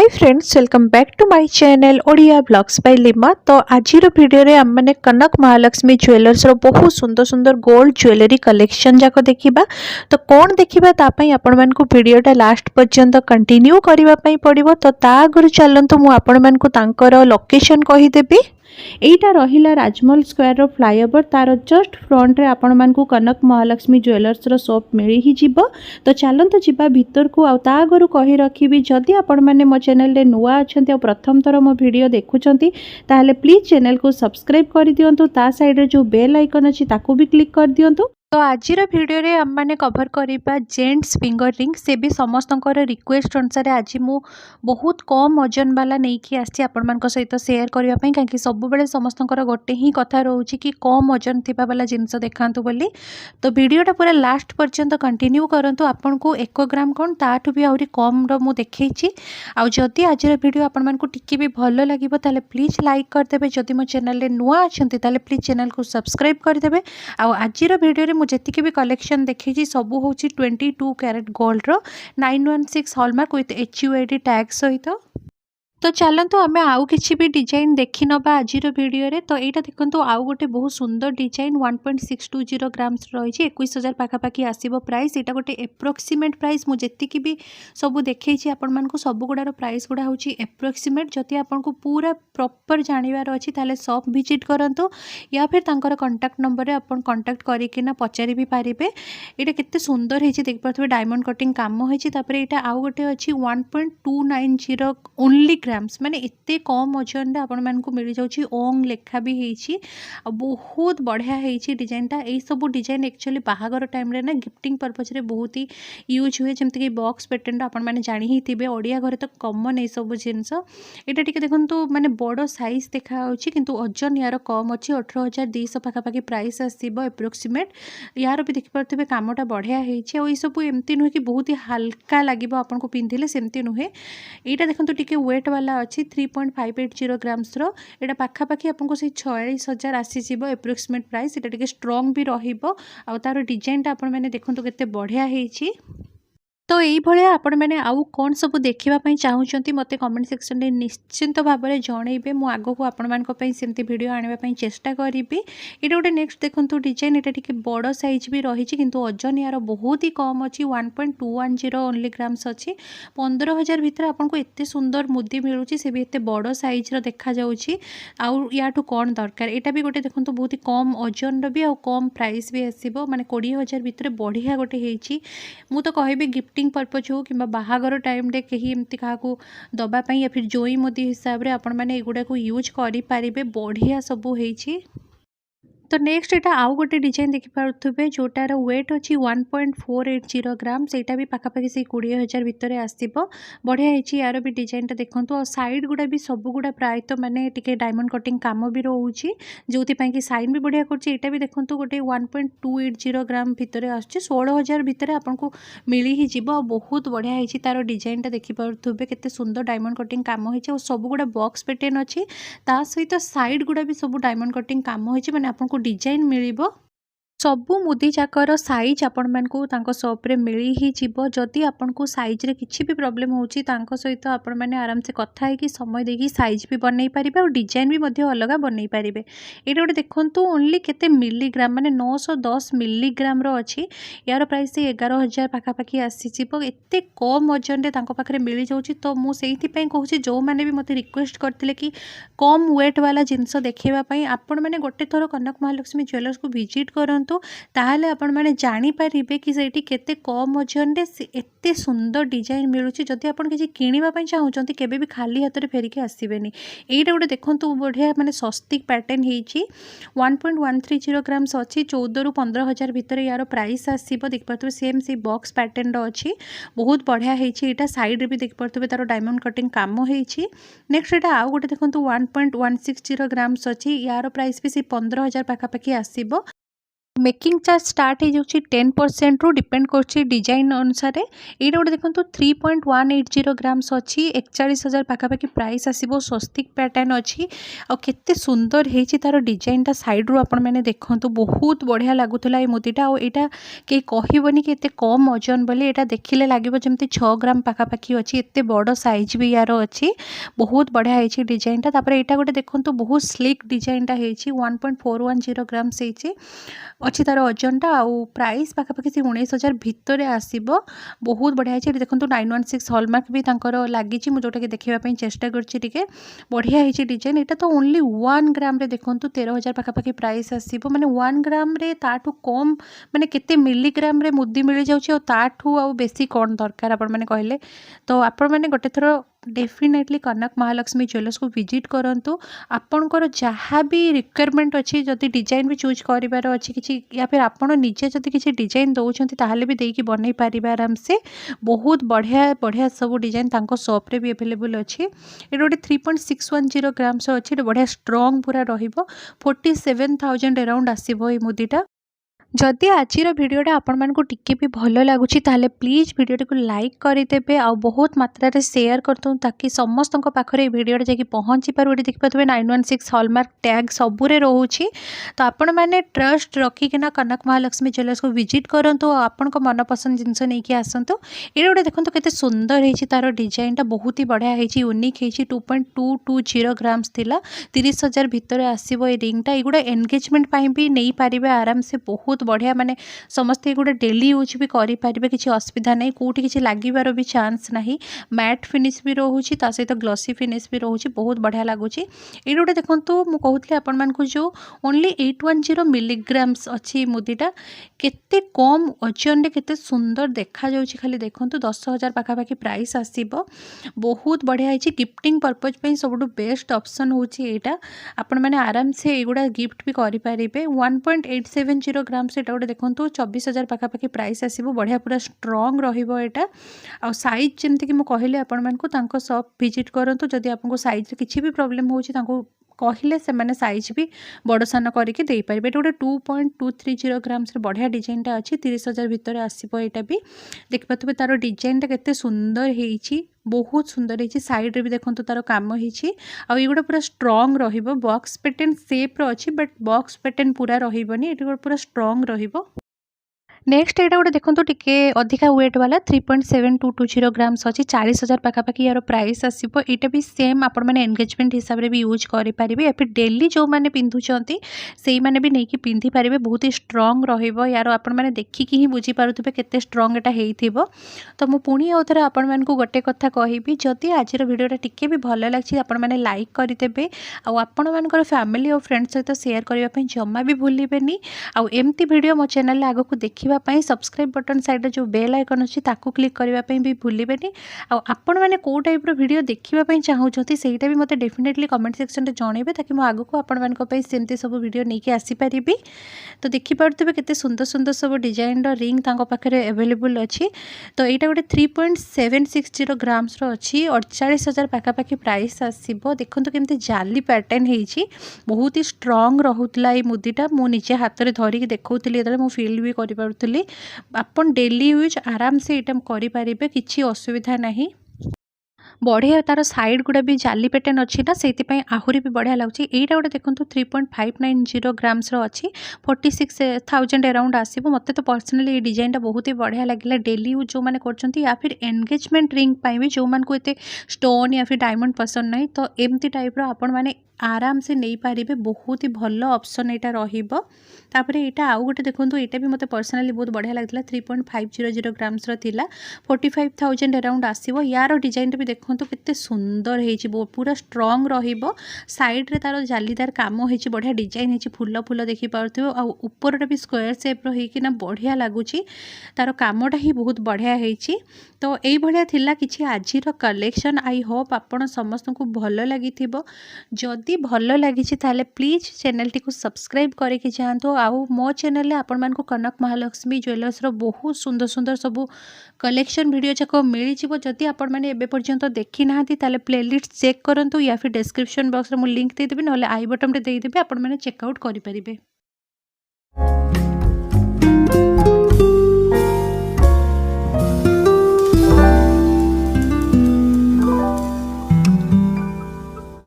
Hi friends, welcome back to my channel Odia blogs by Lima. तो आज video रे हम माने कनक महालक्ष्मी ज्वेलर्स रो बहुत सुंदर सुंदर गोल्ड ज्वेलरी कलेक्शन जाको देखिबा। तो कौन देखिबा ता पई आपण मान को वीडियोटा लास्ट पर्यंत कंटिन्यू करिबा पई पड़िबो। तो ता आगरु चलंतु मु आपण मान को तांकर लोकेशन कहि देबी। एटा रहिला राजमहल स्क्वायर रो फ्लाईओवर तार जस्ट फ्रंट रे आपण मान को कनक महालक्ष्मी ज्वेलर्स रो शॉप मिली ही जिवो। तो चलंतु जिबा भीतर को आ ता आगरु कहि रखिबी, जदि आपण माने मो चैनल रे नुवा अछंती और प्रथम थर मो वीडियो देखुचंती ताहले प्लीज चैनल को सब्सक्राइब कर दियंतु। ता साइड रे जो बेल आइकन अछि ताको भी क्लिक कर दियंतु। तो आज वीडियो रे हम माने कवर करिबा जेंट्स फिंगर रिंग। से भी समस्तंकर रिक्वेस्ट अनुसार आज मु बहुत कम वजन वाला नहीं कि आसी आपण मान सहित शेयर करबा पई, काकि सब बेले समस्तंकर गोटे ही कथा रहउची कि कम वजन थिबा वाला जिंस देखांतु बोली। तो वीडियोटा पूरा लास्ट पर्यंत कंटिन्यू करंतु। आपन को 1 ग्राम कोन ताठु भी आउरी कम रो मु देखैची। आ जदि आज वीडियो आपण मान को टिके भी भलो लागिबो ताले प्लीज लाइक कर देबे। जदि मो चैनल रे नुवा अछंती ताले प्लीज चैनल को सब्सक्राइब कर देबे। आ आज वीडियो रे मु जेतिके भी कलेक्शन देखैची सबु होची 22 कैरेट गोल्ड रो 916 हॉलमार्क विथ HUID टैग सहित। तो चलतु आम आउ कि भी डिजाइन देखी नवा आज वीडियो रे। तो यहाँ देखो आउ गोटे बहुत सुंदर डिजाइन 1.620 ग्राम्स रही 21,000 पाखापाखि आसो प्राइस। यहाँ गोटे एप्रोक्सीमेट प्राइस मुझे भी सब देखी आपण मानक सब गुड़ार प्राइस गुड़ा हूँ एप्रोक्सीमेट। जदि आपको पूरा प्रॉपर जानवर अच्छी ताले शॉप विजिट करंतु या फिर तांकर कांटेक्ट नंबर आप कांटेक्ट करना पचारि भी पारे। यहाँ केते सुंदर है देख पारे डायमंड कटिंग काम होती। यहाँ आउ गोटे अच्छी 1.290 ओनली ग्राम्स, माने इतने कम वजन आपण मानक मिल जाउची। ओंग लेखा भी होईची, बहुत बढ़िया होईची डिजाइनटा। यही सब डिजाइन एक्चुअली बाहागर टाइम रे ना गिफ्टिंग पर्पज रे बहुत ही यूज हुए, जमती कि बॉक्स पेटेंट आपण माने जानी ही थिबे। ओडिया घरे तो कॉमन ए सब जिंस। एटा टिके देखंतु माने बड़ साइज देखा होची, किंतु वजन यार कम अछि। 18,200 पाखापाखि प्राइस आसीबो एप्रोक्सीमेट। यार भी देखि परथिबे कामटा बढ़िया होईची। और ई सब एमती नुहे कि बहुत ही हल्का लागिबो आपन को पिंधिले, सेमती नुहे। एटा देखंतु टिके वेट वाला अच्छी 3.580 ग्राम्स रो। एटा पाखापाखि आपको से 46,000 आसीजिवो एप्रोक्सीमेट प्राइस। एटा टिके स्ट्रॉन्ग भी रहिबो। आ तार डिजाइनटा आपण माने देखंतु केते बढ़िया हेची। तो यही भाया आपण मैंने आउ कौन सब देखापी चाहूँगी मत कमेंट सेक्शन में निश्चिंत भाव में जनइबे। मु आगक आपण सेमती वीडियो आने चेष्टा करी। ये गोटे नेक्स्ट देखो डिजाइन, यहाँ टी बड़ साइज भी रही किंतु वजन यार बहुत ही कम अच्छी 1.210 ओनली ग्राम्स अच्छी। 15,000 भितर आपको एत सुंदर मुदी मिलूँ, से भी एत बड़ साइज देखा आउ या कौन दरकार। यहाँ भी गोटे देखो बहुत ही कम वजन भी आउ कम प्राइस भी आसो, माने 20,000 भितर बढ़िया गोटे होती। मु तो कहि गिफ्टिंग पर्पज हो कि बाहागर टाइम रे कहीं एमती क्या दवापाई या फिर जोई मोदी हिसाब से आपण मैंने एगुड़ा को यूज करें। बढ़िया सबू है। तो नेक्स्ट यहाँ आउ गोटे डिजाइन देखिपे जोटार वेट अच्छी 1.480 ग्राम्स। यहाँ भी पाखापाखि से 20,000 भितर आसो। बढ़िया है यार भी डिजाइन देखो। साइड गुड़ा भी सब गुड़ा प्राय तो माने टिके डायमंड कटिंग काम भी रोचे, जो कि साइन भी बढ़िया कर। भी देखो गोटे 1.280 ग्राम भितर आसुच्छे 16,000 भितर आपको मिली ही जीव। बहुत बढ़िया है तार डिजाइनटा देखिपे केते सुंदर डायमंड कटिंग काम हो। सब गुड़ा बॉक्स पैटर्न अच्छी, ता सहित साइड गुड़ा भी सब डायमंड कटिंग काम हो, माने आपको डिजाइन मिलिबो। सबू मुदी जाकर साइज आपण मानकु तांको शॉप रे मिली ही जीवो। जदि आपन को साइज रे किछि भी प्रॉब्लम होची तांको सहित आपण माने आराम से कथा है कि समय देगी साइज भी बनै परिबे और डिजाइन भी मध्ये अलग बनै परिबे। एटा गोटे देखंतु ओनली केते मिलीग्राम, माने 910 मिलीग्राम रो अछि। यार प्राइस 11,000 पाखापाखि आसी जीवो। एते कम वजन रे तांको पाखरे मिली जाउची। तो मु सेहिथि पई कहूची जो माने भी मते रिक्वेस्ट करथिले कि कम वेट वाला जिंस देखेबा पई आपण माने गोटे थरो कनक महालक्ष्मी ज्वेलर्स को विजिट करंतु। ताहले आपण माने जानी पारिबे कि सेठी केते कम वजन रे एते सुंदर डिजाइन मिलुची। जदि आपण किछि किनिबा पई चाहउचंती केबे भी खाली हाथ रे फेरिके आसीबेनी। एटा गोटे देखंतु बढ़िया माने सस्तिक पैटर्न हेची 1.130 ग्राम्स अछि। 14 रु 15,000 भितर यार प्राइस आसीबो। देख पारथबे सेम से बॉक्स पैटर्न रो अछि, बहुत बढ़िया हेची। एटा साइड रे भी देख पारथबे तारो डायमंड कटिंग काम हेची। नेक्स्ट एटा आउ गोटे देखंतु 1.160 ग्राम्स अछि। यार प्राइस भी से 15,000 पाखापाखि आसीबो। मेकिंग चार्ज स्टार्ट हो जाऊँगी 10% रु डिपेंड कर डिजाइन अनुसार। ये गोटे देखो 3.180 ग्राम्स अच्छी 41,000 पाखापाखि प्राइस आसो। स्वस्तिक पैटर्न अच्छी आते सुंदर होती तार डिजाइनटा साइड रू आपण मैंने देखूँ बहुत बढ़िया लगुला ये मुदीटा। आईटा कहीं कहबनी कि एत कम ओजन बोली यहाँ देखिले लगे जमी 6 ग्राम पाखापाखि अच्छी एत बड़ साइज भी यार अच्छी बहुत बढ़िया होती डिजाइनटा। यहाँ गोटे देखो बहुत स्लिक डिजाइनटा होती 1.410 ग्राम्स अच्छी तार ओजनटा आउ प्राइस पाखापाखि से 19,000 भितर आसो। बहुत बढ़िया है देखो 916 हॉलमार्क भी लगी जोटा कि देखापी चेष्टा कर बढ़िया है डिजाइन। यहाँ तो ओनली 1 ग्राम रे देखो 13,000 पाखापाखि प्राइस आसो। मैंने 1 ग्राम रे ताठू कम मैंने केते मिलीग्राम रे मुदी मिल जाऊँगी ताठू आउ बेसी कौन दरकार आपण मैंने कहले। तो आपण मैंने गोटे थर डेफिनेटली कनक महालक्ष्मी ज्वेलर्स को विजिट करंतु। आपणकर जहाँ भी रिक्वायरमेंट अच्छी जदि डिजाइन भी चूज करार अच्छी किसी या फिर आपड़ निजे जदि किसी डिजाइन दौरान ताहले भी देकी बनई पारे आराम से। बहुत बढ़िया बढ़िया सब डिजाइन तांको शॉप रे भी अवेलेबल अच्छी। ये गोटे 3.610 ग्राम्स अच्छी बढ़िया स्ट्रॉन्ग पूरा रहिबो 47,000 अराउंड आसीबो ये मुदीटा। जदि आज भिडियोटा आपण मानक टिके भी भल लगुच ताले प्लीज भिडियो को लाइक करदे आ बहुत मात्रा रे शेयर करतु ताकि समस्त पाखे भिडियो जाकि पहुँची पार। ये देखिए 916 हॉलमार्क टैग सबुरे रोचे। तो आपण मैंने ट्रस्ट रखिकिना कनक महालक्ष्मी ज्वेलर्स को विजिट करूँ आपण मनपसंद जिनस नहीं आसतु। ये गोटे देखो केते सुंदर है तार डिजाइनटा बहुत ही बढ़िया है यूनिक है 2.220 ग्राम्स थिला 30,000 भितर आसो। ये रिंगटा ये एनगेजमेंट भी नहीं पारे आराम से बहुत बढ़िया माने समस्ते गोटे डेली यूज भी करें किसी असुविधा नहीं कौटी किसी लगिबार भी चांस नहीं। मैट फिनिश भी रोचे सहित ग्लसी फिनिश भी रोचे बहुत बढ़िया लगुच। ये गोटे देखो मुझे कहती आपण मानक जो ओनली 810 मिलीग्राम्स अच्छी मुदीटा केते कम ओजन रे केते सुंदर देखा जाउछि। खाली देखो 10,000 पाखापाखि प्राइस आसीबो। बहुत बढ़िया है गिफ्टिंग पर्पज पे सब बेस्ट ऑप्शन होछि एटा। आपण माने आराम से एगुड़ा गिफ्ट भी करि पारिबे। 1.870 ग्राम से गोटे देखो 24,000 पाखापाखि प्राइस आसो। बढ़िया पूरा स्ट्रॉन्ग रहिबो एटा। आ साइज जमती कि मुझे कहले आपण मानकु तांको शॉप विजिट करंतु। जदि आपको साइज किसी भी प्रॉब्लम होछि तांको कहले से मैंने साइज भी बड़ सान करके दे पारे। गोटे 2.230 ग्राम्स बढ़िया डिजाइनटा अच्छी 30,000 भितर आसो। यहाँ भी देखिए तार डिजाइनटा केते सुंदर है बहुत सुंदर है। साइड रे भी देखो तार काम होगी पूरा स्ट्रॉन्ग रहिबो बॉक्स पैटर्न शेप रो अच्छी बट बॉक्स पैटर्न पूरा रहिबनी ये पूरा स्ट्रॉन्ग रहिबो। नेक्स्ट यहाँ गोटे देखो टिके अधिका वेट वाला 3.7220 ग्राम्स अच्छी 40,000 पाखापाखि यार प्राइस आसो। यहाँ भी सेम आपण मैंने एनगेजमेंट हिसाब से भी यूज करेंगे या फिर डेली जो मैंने पिंधुंट से मैंने भी नहीं पिंधि पारे बहुत ही स्ट्रॉन्ग रहिबो। यार आपण मैंने देखिकी ही बुझी पारुथिबे केते स्ट्रॉन्ग एटा हेइथिबो। तो मु पुणी आउ थरे आपण मानकु गोटे कथा कहबी जदि आज भिडियोटा टिके भी भल लागी आपण मैंने लाइक करदेबे आउ आपण मानकर फैमिली और फ्रेंड्स सहित शेयर करबा पई जम्मा भी भूलिबेनी। आउ एमती वीडियो मो चैनल आगो देखिबा सब्सक्राइब बटन साइड जो बेल आइकन अच्छी ताकू क्लिक करने भी भूलिबेनी। आपण मैंने कौ टाइप वीडियो देखिए चाहूँगी ସେଇଟା भी मते डेफिनेटली कमेंट सेक्शन रे जणेबे ताकि मो आगो को आपण मानक पई सेमती सब वीडियो नहीं आसी परिबी। तो देखि पारतबे केते सुंदर सुंदर सब डिजाइन रो रिंग तांको पाखरे अवेलेबल अच्छी। तो यहाँ गोटे 3.760 ग्राम्स रो अच्छी 48,000 पाखापाखि प्राइस आसीबो। देखंतु केमती जाली पैटर्न हेची बहुत ही स्ट्रॉन्ग रहुतला ये मुदीटा। मु निजे हाथ रे धरिक देखौतली एतले मु फील भी करि पारुतली। आपण डेली यूज आराम से इटम करि पारिबे किछि असुविधा नहीं। बढ़िया तार साइड गुड़ा भी जाली पैटर्न अच्छी ना से आहरी भी बढ़िया लगुच। यहाँ गोटे देखो 3.590 ग्राम्स अच्छी 46,000 अराउंड आसो। मत तो पर्सनाली ये डिजाइनटा बहुत ही बढ़िया लगे डेली यूज जो मैंने कर या फिर एनगेजमेंट रिंग भी जो मान को एते स्टोन या फिर डायमंड पसंद नहीं तो एमती टाइप आपण मैंने आराम से नहीं पारे बहुत ही भल ऑप्शन यहाँ रहिबो। तापरे यहाँ आउ गोटे देखो यहाँ भी मतलब पर्सनाली बहुत बढ़िया लगता 3.500 ग्राम्स थिला 45,000 अराउंड आसो। यार डिजाइन भी देखो केते सुंदर है पूरा स्ट्रॉन्ग रहिबो। साइड रे तार जालीदार काम होइछि बढ़िया डिजाइन है फूल फूल देखि पारथिबो आ ऊपर भी स्क्वायर शेप रो हेकिना बढ़िया लगुछि तार कामटा ही बहुत बढ़िया है। तो यही भाया थिला किछि आजिर कलेक्शन। आई होप आपण समस्त को भल लगी जदि भल लगी ताले प्लीज चैनल टी को सब्सक्राइब करके जातु। आउ मो चैनल आपण मानक कनक महालक्ष्मी ज्वेलर्स रो बहुत सुंदर सुंदर सबू कलेक्शन वीडियो जाक मिल जाव। जदि आपण मैंने एबे पर्यंत देखी ना ताले प्लेलिस्ट चेक करंतु या फिर डिस्क्रिप्शन बॉक्स रे मु लिंक दे देबी नले आई बटन रे दे देबी आपण मैंने चेकआउट करि परिबे।